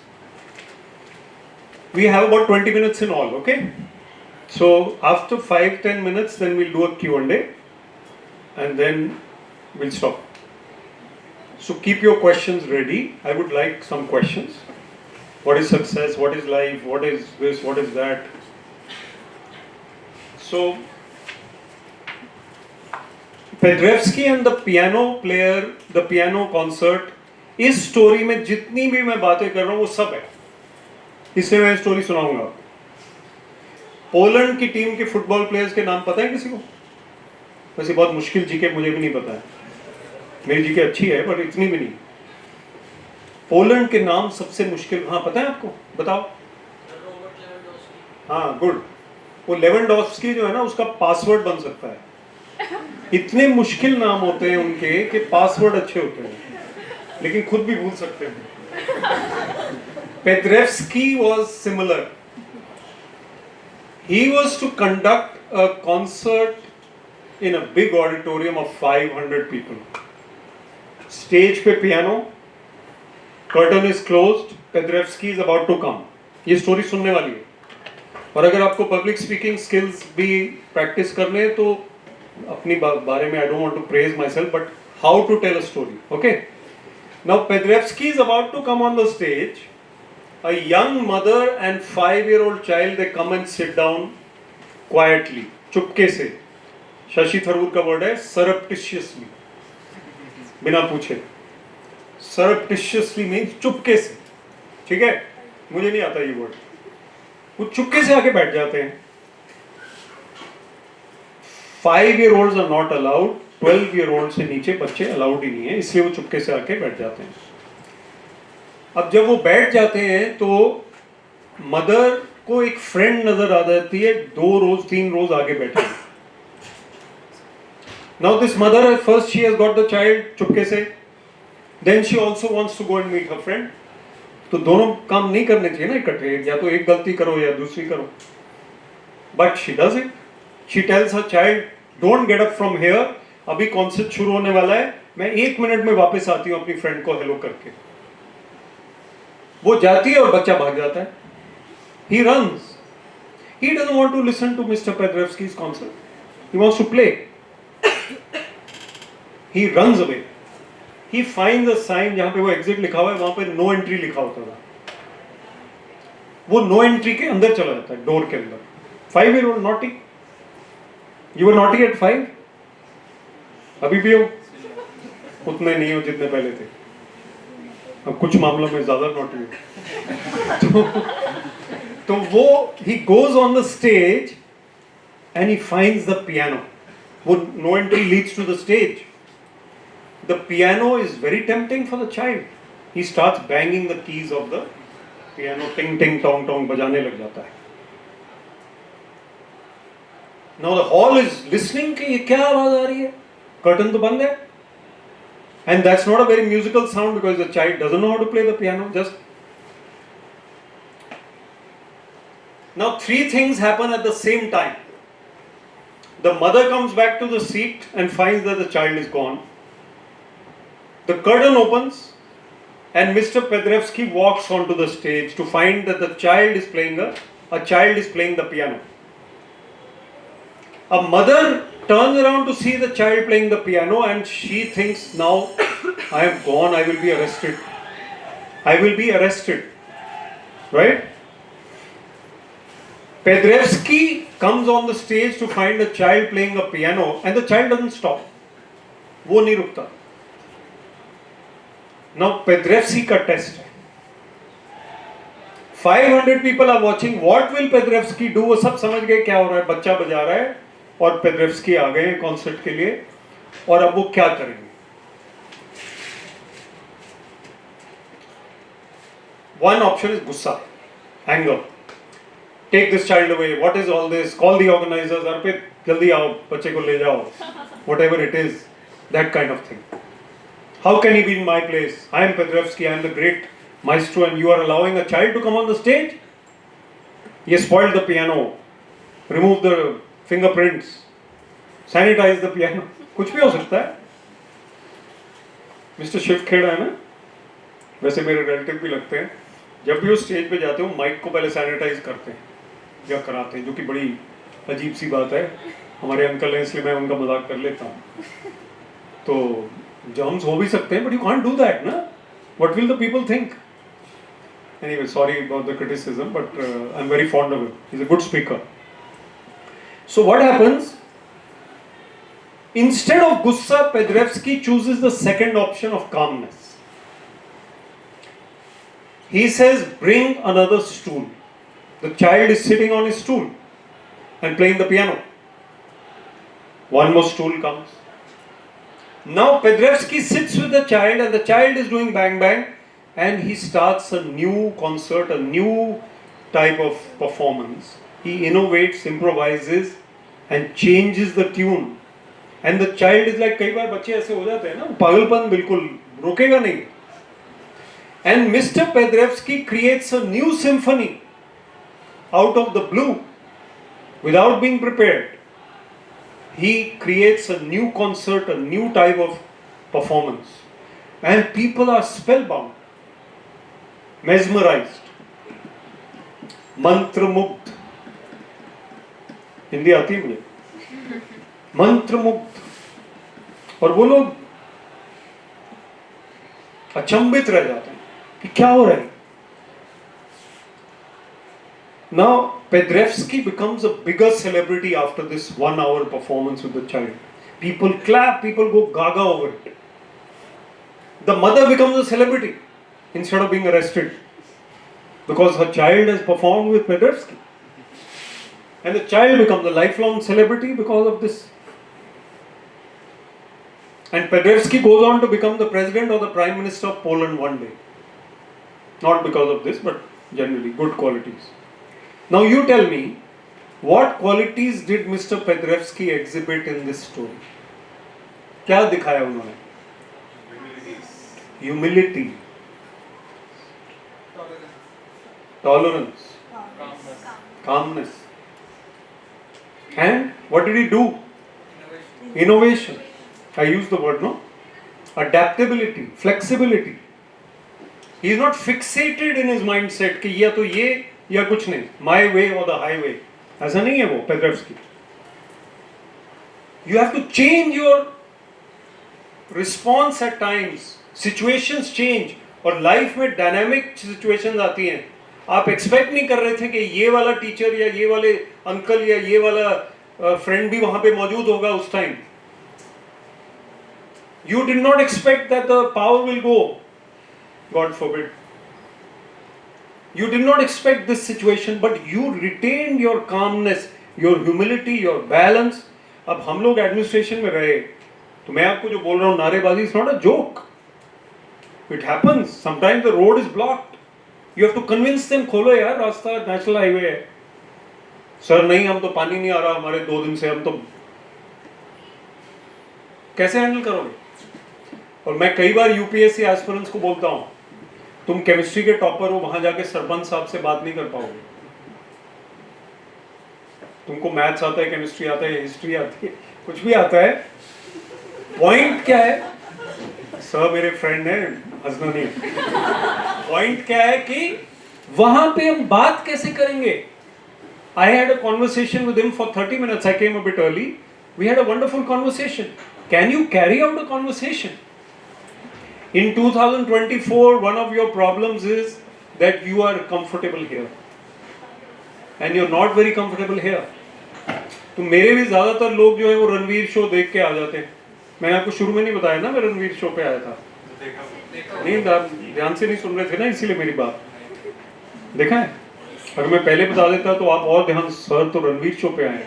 Speaker 3: We have about 20 minutes in all, okay? So after 5-10 minutes, then we'll do a Q&A, and then we'll stop. So keep your questions ready. I would like some questions. What is success? What is life? What is this? What is that? So Paderewski and the piano player, the piano concert. इस story में जितनी भी मैं बातें कर रहा हूं वो सब है, इसलिए मैं स्टोरी सुनाऊंगा. पोलैंड की टीम के फुटबॉल प्लेयर्स के नाम पता है किसी को? वैसे बहुत मुश्किल जीके, मुझे भी नहीं पता है. मेरी जीके अच्छी है पर इतनी भी नहीं. पोलैंड के नाम सबसे मुश्किल, हाँ पता है आपको? बताओ. हाँ, गुड. वो लेवेंडोव्स्की जो है ना, उसका पासवर्ड बन सकता है. इतने मुश्किल नाम होते हैं उनके कि पासवर्ड अच्छे होते हैं, लेकिन खुद भी भूल सकते हैं. Paderewski was similar. He was to conduct a concert in a big auditorium of 500 people. Stage पे piano, curtain is closed, Pedrevsky is about to come. ये स्टोरी सुनने वाली है. और अगर आपको पब्लिक स्पीकिंग स्किल्स भी प्रैक्टिस करने हैं तो अपनी बारे में I don't want to praise myself but how to tell a story. Okay, now Paderewski is about to come on the stage. A young mother and 5-year-old child they come and sit down quietly, चुपके से. शशि थरूर का word है सरप्टिशियसली, बिना पूछे. सरप्टिशियसली means चुपके से. ठीक है, मुझे नहीं आता ये वर्ड. वो चुपके से आके बैठ जाते हैं. 5-year-olds are not allowed, 12-year-old से नीचे बच्चे अलाउड ही नहीं है, इसलिए वो चुपके से आके बैठ जाते हैं. अब जब वो बैठ जाते हैं तो मदर को एक फ्रेंड नजर आ जाती है 2 रोज 3 रोज आगे बैठे. Now this mother first she has got the child चुपके से, then she also wants to go and meet her friend. तो दोनों काम नहीं करने चाहिए ना इकट्ठे, या तो एक गलती करो या दूसरी करो. But she does it. She tells her child don't get up from here, अभी कॉन्सर्ट शुरू होने वाला है, मैं 1 मिनट में वापस आती हूँ अपनी फ्रेंड को हेलो करके. वो जाती है और बच्चा भाग जाता है. He runs. He doesn't want to listen to mister Paderewski's concert. He wants to play. He runs away. He finds a sign जहां पे वो एग्जिट लिखा हुआ है, वहां पे नो एंट्री लिखा होता था. वो नो एंट्री के अंदर चला जाता है, डोर के अंदर. 5-year-old naughty. You were naughty at 5? अभी भी हो? उतने नहीं हो जितने पहले थे. अब कुछ मामलों में ज्यादा naughty हो. तो वो he goes on the stage and he finds the piano. वो no entry leads to the stage. The piano is very tempting for the child. He starts banging the keys of the piano, ting ting tong tong, बजाने लग जाता है. Now the hall is listening कि ये क्या आवाज आ रही है? Curtain तो बंद है. And that's not a very musical sound because the child doesn't know how to play the piano. Just now 3 things happen at the same time. The mother comes back to the seat and finds that the child is gone. The curtain opens and Mr. Pedrevsky walks onto the stage to find that the child is playing a child is playing the piano. A mother turns around to see the child playing the piano and she thinks, now I am gone, I will be arrested. I will be arrested. Right? Pedrevsky comes on the stage to find a child playing a piano and the child doesn't stop. वो नहीं रुकता. Now Pedrevsky का test है. 500 people are watching. What will Pedrevsky do? वो सब समझ गए क्या हो रहा है. बच्चा बजा रहा है और Pedrevsky आ गए कॉन्सर्ट के लिए, और अब वो क्या करेंगे. One option is गुस्सा, anger. Take this child away. What is all this? Call the organizers. अर्पित जल्दी आओ, बच्चे को ले जाओ. Whatever it is, that kind of thing. How can he be in my place? I am Pedrevsky. I am the great maestro, and you are allowing a child to come on the stage? He spoiled the piano. Remove the fingerprints. Sanitize the piano. कुछ भी हो सकता है. Mister Shiv Kheda है ना, वैसे मेरे relative भी लगते हैं. जब भी वो स्टेज पे जाते हो माइक को पहले सैनिटाइज करते हैं या कराते हैं, जो कि बड़ी अजीब सी बात है. हमारे अंकल हैं इसलिए मैं उनका मजाक कर लेता हूँ. तो जर्म्स हो भी सकते हैं, but you can't do that ना. What will the people think? Anyway, sorry about the criticism, but I am very fond of him. He is a good speaker. So what happens? Instead of gussa, Pedrevsky chooses the second option of calmness. He says, bring another stool. The child is sitting on his stool and playing the piano. One more stool comes. Now Pedrevsky sits with the child and the child is doing bang bang, and he starts a new concert, a new type of performance. He innovates, improvises and changes the tune. And the child is like, कई बार बच्चे ऐसे हो जाते हैं ना, पागलपन बिल्कुल रुकेगा नहीं. And Mr. Pedrevsky creates a new symphony out of the blue without being prepared. He creates a new concert, a new type of performance. and people are spellbound, mesmerized, मंत्रमुग्ध. हिंदी आती है मुझे. मंत्रमुग्ध. और वो लोग अचंभित रह जाते हैं कि क्या हो रहा है. Now Pedrevsky becomes a bigger celebrity after this 1 hour performance with the child. People clap, people go gaga over it. The mother becomes a celebrity instead of being arrested because her child has performed with Pedrevsky. And the child becomes a lifelong celebrity because of this. And Pedrevsky goes on to become the president or the prime minister of Poland one day. Not because of this, but generally good qualities. Now you tell me, what qualities did Mr. Pedrevsky exhibit in this story? क्या दिखाया उन्होंने? Humility, tolerance, calmness. And what did he do? Innovation. I use the word, no? Adaptability, flexibility. He is not fixated in his mindset कि या तो ये या कुछ नहीं. My way or the highway. ऐसा नहीं है वो Pedrevsky. You have to change your response at times. Situations change. और लाइफ में डायनामिक सिचुएशंस आती हैं. आप एक्सपेक्ट नहीं कर रहे थे कि ये वाला टीचर या ये वाले अंकल या ये वाला फ्रेंड भी वहां पे मौजूद होगा उस time. You did not expect that the power will go. God forbid. You did not expect this situation, but you retained your calmness, your humility, your balance. अब हम लोग एडमिनिस्ट्रेशन में रहे, तो मैं आपको जो बोल रहा हूँ नारेबाजी is not a joke. It happens. Sometimes the road is blocked. You have to convince them, खोलो यार रास्ता, नेशनल हाईवे है. सर नहीं, हम तो पानी नहीं आ रहा हमारे 2 दिन से, हम तो कैसे हैंडल करोगे? और मैं कई बार यूपीएससी एस्पिरेंट्स को बोलता हूँ, तुम केमिस्ट्री के टॉपर हो, वहां जाके सरपंच साहब से बात नहीं कर पाओगे. तुमको मैथ्स आता है, केमिस्ट्री आता है, हिस्ट्री आती है, कुछ भी आता है. पॉइंट क्या है? सर मेरे फ्रेंड है, हंसना नहीं. पॉइंट क्या है कि वहां पे हम बात कैसे करेंगे? I had a conversation with him for 30 minutes. I came a bit early. We had a wonderful conversation. Can you carry out a conversation? In 2024, one of your problems is that you are comfortable here. And you're not very comfortable here. तो मेरे भी ज़्यादातर लोग जो है वो Ranveer show देख के आ जाते हैं. मैंने आपको शुरू में नहीं बताया ना, मैं रणवीर शो पे आया था. नहीं, ध्यान से नहीं सुन रहे थे ना, इसीलिए मेरी बात. देखा है? अगर मैं पहले बता देता तो आप और ध्यान. सर तो रणवीर शो पे आए,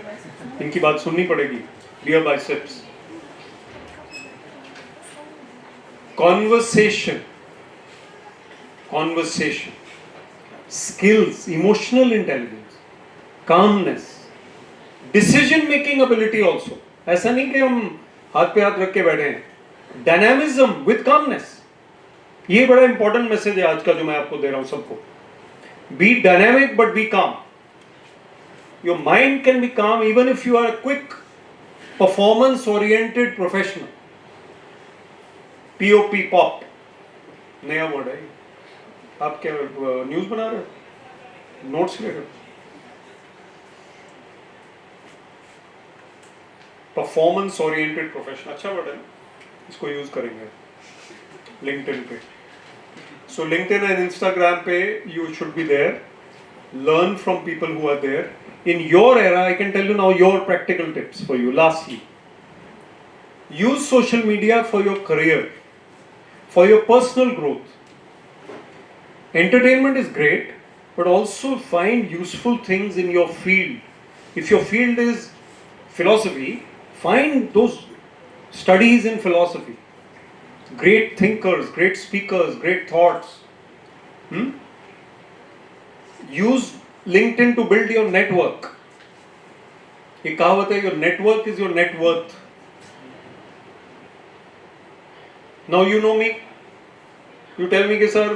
Speaker 3: इनकी बात सुननी पड़ेगी. Dear biceps, conversation, skills, emotional intelligence, calmness, decision making ability also. ऐसा नहीं कि हम हाथ पे हाथ रख के बैठे हैं. Dynamism with calmness. ये बड़ा इंपॉर्टेंट मैसेज है आज का जो मैं आपको दे रहा हूं सबको. Be dynamic but be calm. Your mind can be calm even if you are a quick, performance oriented professional. POP, pop नया वर्ड है. आप क्या न्यूज बना रहे हो, नोट्स ले रहे हो? परफॉर्मेंस ओरिएंटेड प्रोफेशन अच्छा वर्ड है, इसको यूज करेंगे लिंक्डइन पे. सो लिंक्डइन एंड इंस्टाग्राम पे you should be there. Learn from people who are there in your era. I can tell you now your practical tips for you. Lastly, use social media for your career, for your personal growth. Entertainment is great, but also find useful things in your field. If your field is philosophy, find those studies in philosophy. Great thinkers, great speakers, great thoughts. Use LinkedIn to build your network. ये कहावत है, your network is your net worth. Now you know me. You tell me कि sir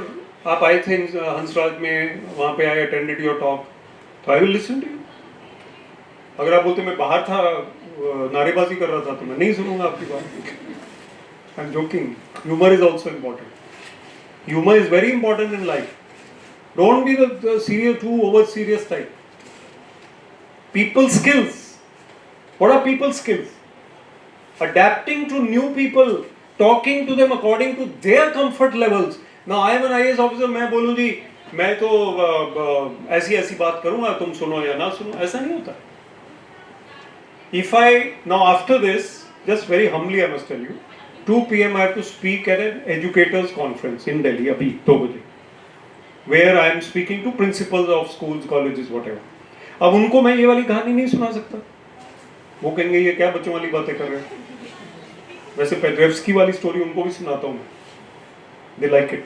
Speaker 3: आप आए थे हंसराज में, वहाँ पे I attended your talk, तो I will listen to you. अगर आप बोलते मैं बाहर था, नारेबाजी कर रहा था, तो मैं नहीं सुनूंगा आपकी बात. I'm joking. Humor is also important. Humor is very important in life. Don't be the serious, too over serious type. People skills. What are people skills? Adapting to new people, talking to them according to their comfort levels. Now I am an IAS officer, मैं बोलूँ जी मैं तो ऐसी ऐसी बात करूँगा, तुम सुनो या ना सुनो, ऐसा नहीं होता. If I, now after this, just very humbly I must tell you, 2 p.m. I have to speak at an educators conference in Delhi, abhi 2 baje, where I am speaking to principals of schools, colleges, whatever. अब उनको मैं ये वाली कहानी नहीं सुना सकता. वो कहेंगे ये क्या बच्चों वाली बातें कर रहे हैं. वैसे पेड्रेव्स्की वाली स्टोरी उनको भी सुनाता हूँ मैं. They like it.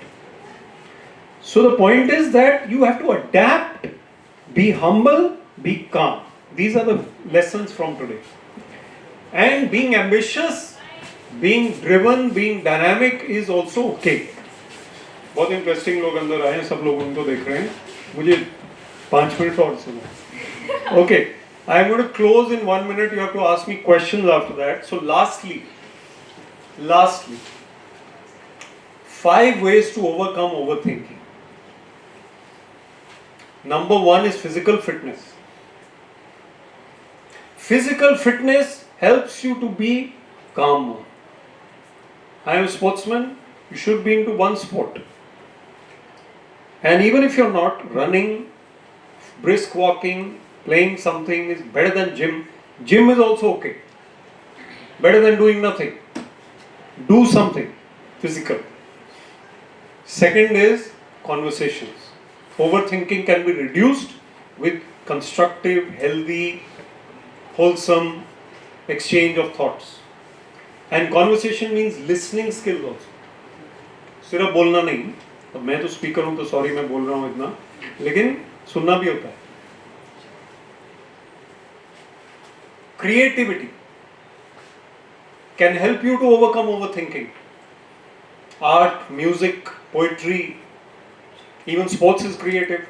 Speaker 3: So the point is that you have to adapt, be humble, be calm. These are the lessons from today. And being ambitious, being driven, being dynamic is also okay. बहुत interesting लोग अंदर आए हैं, सब लोग उनको देख रहे हैं. मुझे 5 मिनट और सुनो. Okay, I am going to close in 1 minute. You have to ask me questions after that. So lastly, 5 ways to overcome overthinking. Number 1 is physical fitness. Physical fitness helps you to be calmer. I am a sportsman, you should be into one sport. And even if you're not, running, brisk walking, playing something is better than gym. Gym is also okay. Better than doing nothing. Do something physical. Second is conversations. Overthinking can be reduced with constructive, healthy, wholesome exchange of thoughts. And conversation means listening skills also. सिर्फ बोलना नहीं. अब मैं तो speaker हूँ तो sorry मैं बोल रहा हूँ इतना, लेकिन सुनना भी होता है. Creativity can help you to overcome overthinking. Art, music, poetry, even sports is creative.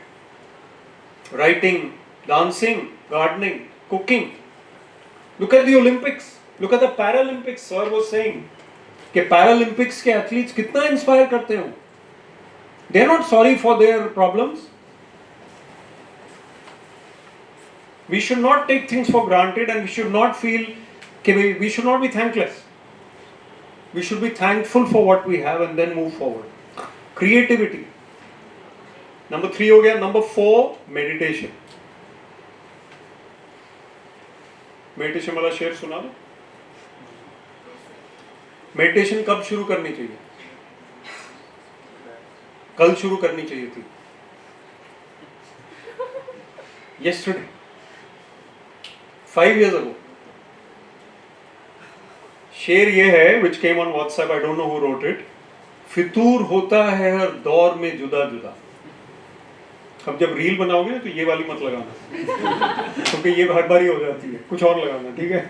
Speaker 3: Writing, dancing, gardening, cooking. Look at the Olympics. Look at the Paralympics. Sir was saying कि Paralympics के athletes कितना inspire करते हो. They are not sorry for their problems. We should not take things for granted, and we should not feel we should not be thankless. We should be thankful for what we have and then move forward. Creativity. Number 3 हो गया. Number 4, meditation. Meditation वाला शेर सुना दो. Meditation कब शुरू करनी चाहिए? कल शुरू करनी चाहिए थी. Yesterday, 5 years ago. शेर ये है, which came on WhatsApp. I don't know who wrote it. फितूर होता है हर दौर में जुदा जुदा. अब जब रील बनाओगे ना तो ये वाली मत लगाना, क्योंकि ये हर बारी हो जाती है. कुछ और लगाना, ठीक है?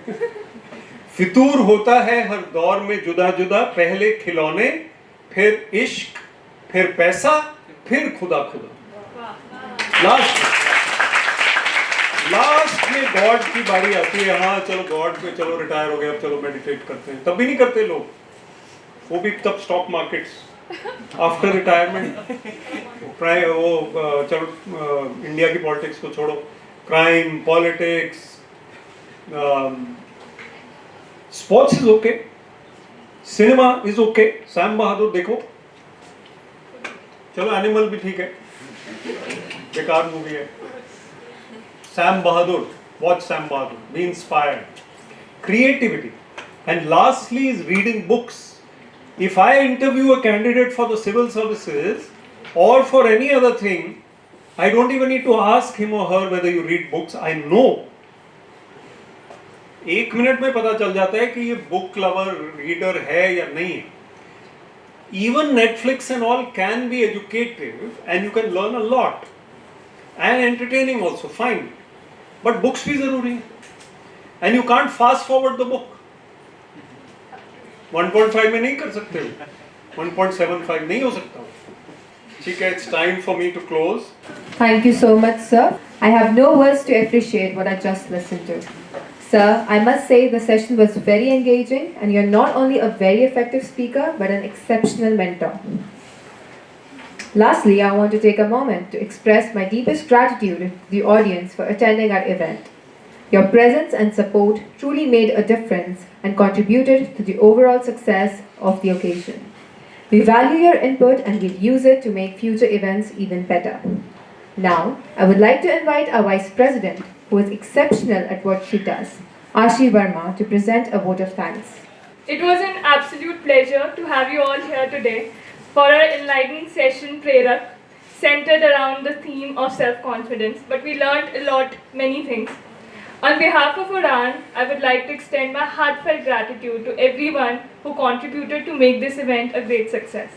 Speaker 3: फितूर होता है हर दौर में जुदा जुदा, पहले खिलौने, फिर इश्क, फिर पैसा, फिर खुदा खुदा. लास्ट में गॉड की बारी आती है. हाँ चलो गॉड पे चलो रिटायर हो गए, अब चलो मेडिटेट करते हैं. तब भी नहीं करते लोग. वो भी तब स्टॉक मार्केट्स आफ्टर रिटायरमेंट. वो चलो इंडिया की पॉलिटिक्स को छोड़ो. Crime, politics, sports is okay, cinema is okay. Sam Bahadur देखो. चलो एनिमल भी ठीक है, बेकार मूवी है. Sam Bahadur, watch Sam Bahadur, be inspired. Creativity. And lastly is reading books. If I interview a candidate for the civil services or for any other thing, I don't even need to ask him or her whether you read books. I know. 1 minute में पता चल जाता है कि ये book lover, reader है या नहीं है. Even Netflix and all can be educative and you can learn a lot. And entertaining also, fine. But books भी जरूरी है. And you can't fast forward the book. 1.5 में नहीं कर सकते हो. 1.75 नहीं हो सकता. ठीक है, it's time for me to close.
Speaker 2: Thank you so much, sir. I have no words to appreciate what I just listened to. Sir, I must say the session was very engaging and you're not only a very effective speaker but an exceptional mentor. Lastly, I want to take a moment to express my deepest gratitude to the audience for attending our event. Your presence and support truly made a difference and contributed to the overall success of the occasion. We value your input and will use it to make future events even better. Now, I would like to invite our Vice President, who is exceptional at what she does, Ashi Verma, to present a vote of thanks.
Speaker 5: It was an absolute pleasure to have you all here today for our enlightening session, Prerak, centered around the theme of self-confidence. But we learned a lot, many things. On behalf of Udan, I would like to extend my heartfelt gratitude to everyone who contributed to make this event a great success.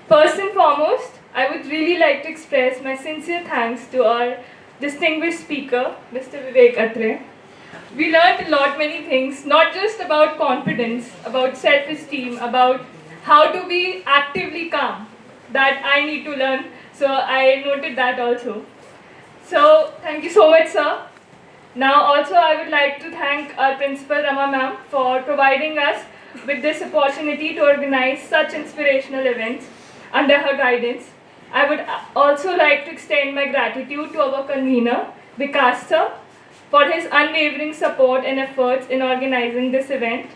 Speaker 5: First and foremost, I would really like to express my sincere thanks to our distinguished speaker, Mr. Vivek Atre. We learned a lot, many things, not just about confidence, about self-esteem, about how to be actively calm. That I need to learn, so I noted that also. So, thank you so much, sir. Now, also, I would like to thank our principal, Rama ma'am, for providing us with this opportunity to organize such inspirational events under her guidance. I would also like to extend my gratitude to our convener, Vikas sir, for his unwavering support and efforts in organizing this event.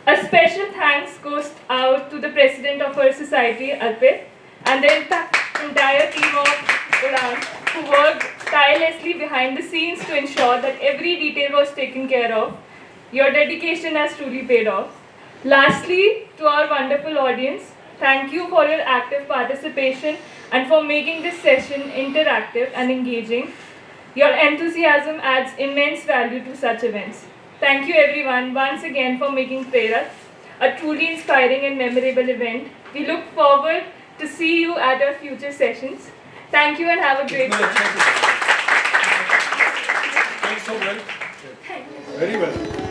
Speaker 5: A special thanks goes out to the president of our society, Arpit, and the entire team of Udan, who worked tirelessly behind the scenes to ensure that every detail was taken care of. Your dedication has truly paid off. Lastly, to our wonderful audience, thank you for your active participation and for making this session interactive and engaging. Your enthusiasm adds immense value to such events. Thank you everyone once again for making Prerak a truly inspiring and memorable event. We look forward to see you at our future sessions. Thank you and have a great day.
Speaker 3: Thanks so well. Very well.